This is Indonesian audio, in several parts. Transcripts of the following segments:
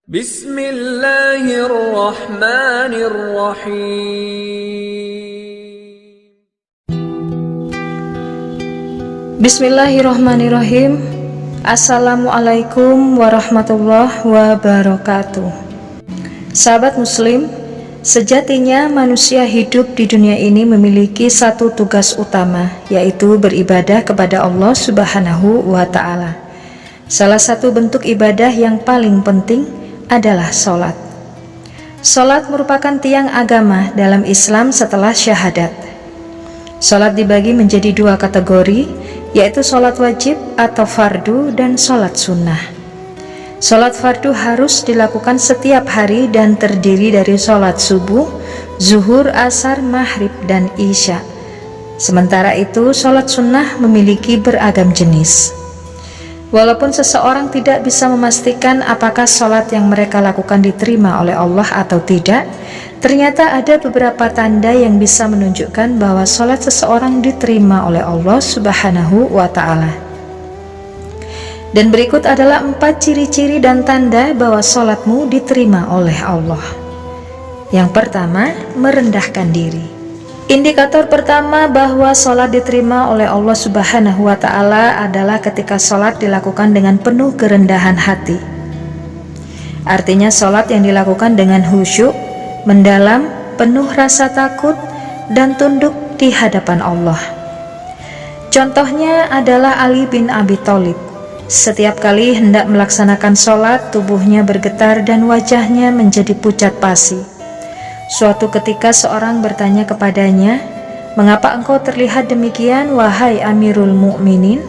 Bismillahirrahmanirrahim. Bismillahirrahmanirrahim. Assalamualaikum warahmatullahi wabarakatuh. Sahabat muslim, sejatinya manusia hidup di dunia ini memiliki satu tugas utama, yaitu beribadah kepada Allah Subhanahu wa ta'ala. Salah satu bentuk ibadah yang paling penting adalah sholat. Sholat merupakan tiang agama dalam Islam setelah syahadat. Sholat dibagi menjadi dua kategori, yaitu sholat wajib atau fardu dan sholat sunnah. Sholat fardu harus dilakukan setiap hari dan terdiri dari sholat subuh, zuhur, asar, maghrib, dan isya. Sementara itu sholat sunnah memiliki beragam jenis. Walaupun seseorang tidak bisa memastikan apakah sholat yang mereka lakukan diterima oleh Allah atau tidak, ternyata ada beberapa tanda yang bisa menunjukkan bahwa sholat seseorang diterima oleh Allah Subhanahu wa ta'ala. Dan berikut adalah 4 ciri-ciri dan tanda bahwa sholatmu diterima oleh Allah. Yang pertama, merendahkan diri. Indikator pertama bahwa sholat diterima oleh Allah Subhanahu wa ta'ala adalah ketika sholat dilakukan dengan penuh kerendahan hati. Artinya sholat yang dilakukan dengan khusyuk, mendalam, penuh rasa takut, dan tunduk di hadapan Allah. Contohnya adalah Ali bin Abi Thalib. Setiap kali hendak melaksanakan sholat, tubuhnya bergetar dan wajahnya menjadi pucat pasi. Suatu ketika seorang bertanya kepadanya, "Mengapa engkau terlihat demikian, wahai Amirul Mukminin?"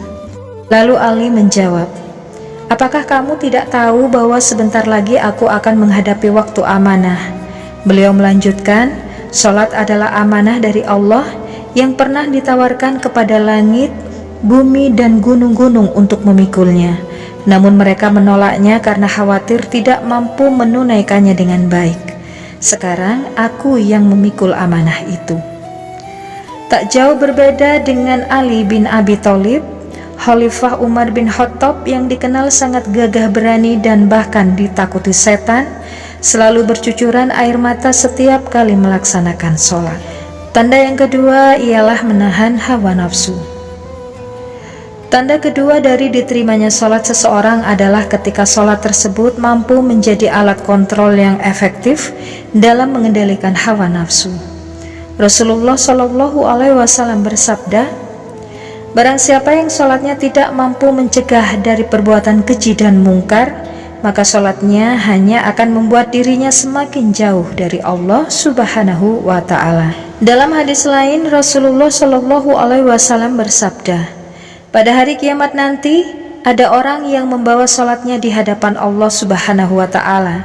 Lalu Ali menjawab, "Apakah kamu tidak tahu bahwa sebentar lagi aku akan menghadapi waktu amanah?" Beliau melanjutkan, "Sholat adalah amanah dari Allah yang pernah ditawarkan kepada langit, bumi, dan gunung-gunung untuk memikulnya. Namun mereka menolaknya karena khawatir tidak mampu menunaikannya dengan baik. Sekarang aku yang memikul amanah itu." Tak jauh berbeda dengan Ali bin Abi Thalib, Khalifah Umar bin Khattab yang dikenal sangat gagah berani dan bahkan ditakuti setan, selalu bercucuran air mata setiap kali melaksanakan sholat. Tanda yang kedua ialah menahan hawa nafsu. Tanda kedua dari diterimanya sholat seseorang adalah ketika sholat tersebut mampu menjadi alat kontrol yang efektif dalam mengendalikan hawa nafsu. Rasulullah Shallallahu Alaihi Wasallam bersabda, "Barang siapa yang sholatnya tidak mampu mencegah dari perbuatan keji dan mungkar, maka sholatnya hanya akan membuat dirinya semakin jauh dari Allah Subhanahu wa ta'ala." Dalam hadis lain, Rasulullah Shallallahu Alaihi Wasallam bersabda, "Pada hari kiamat nanti, ada orang yang membawa sholatnya di hadapan Allah Subhanahu wa ta'ala.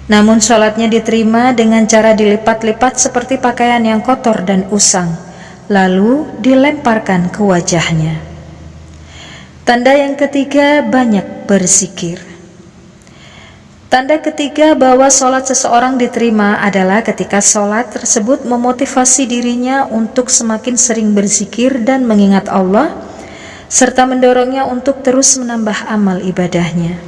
Namun sholatnya diterima dengan cara dilipat-lipat seperti pakaian yang kotor dan usang, lalu dilemparkan ke wajahnya." Tanda yang ketiga, banyak berzikir. Tanda ketiga bahwa sholat seseorang diterima adalah ketika sholat tersebut memotivasi dirinya untuk semakin sering berzikir dan mengingat Allah, serta mendorongnya untuk terus menambah amal ibadahnya.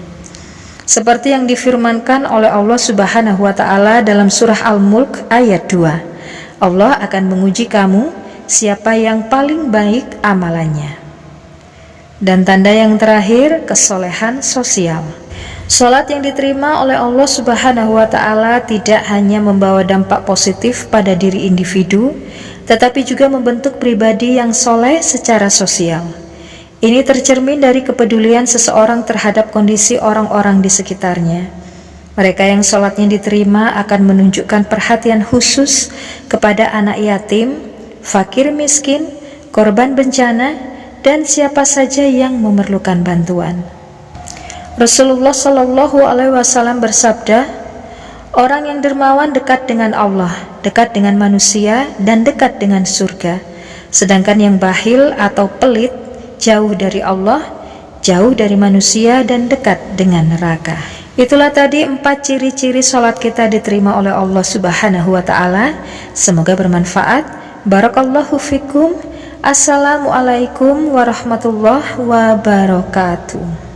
Seperti yang difirmankan oleh Allah Subhanahu wa ta'ala dalam surah Al-Mulk ayat 2, "Allah akan menguji kamu siapa yang paling baik amalannya." Dan tanda yang terakhir, kesolehan sosial. Sholat yang diterima oleh Allah Subhanahu wa ta'ala tidak hanya membawa dampak positif pada diri individu, tetapi juga membentuk pribadi yang soleh secara sosial. Ini tercermin dari kepedulian seseorang terhadap kondisi orang-orang di sekitarnya. Mereka yang sholatnya diterima akan menunjukkan perhatian khusus kepada anak yatim, fakir miskin, korban bencana, dan siapa saja yang memerlukan bantuan. Rasulullah Shallallahu Alaihi Wasallam bersabda, "Orang yang dermawan dekat dengan Allah, dekat dengan manusia, dan dekat dengan surga. Sedangkan yang bakhil atau pelit jauh dari Allah, jauh dari manusia, dan dekat dengan neraka." Itulah tadi 4 ciri-ciri sholat kita diterima oleh Allah Subhanahu wa ta'ala. Semoga bermanfaat. Barakallahu fikum. Assalamualaikum warahmatullahi wabarakatuh.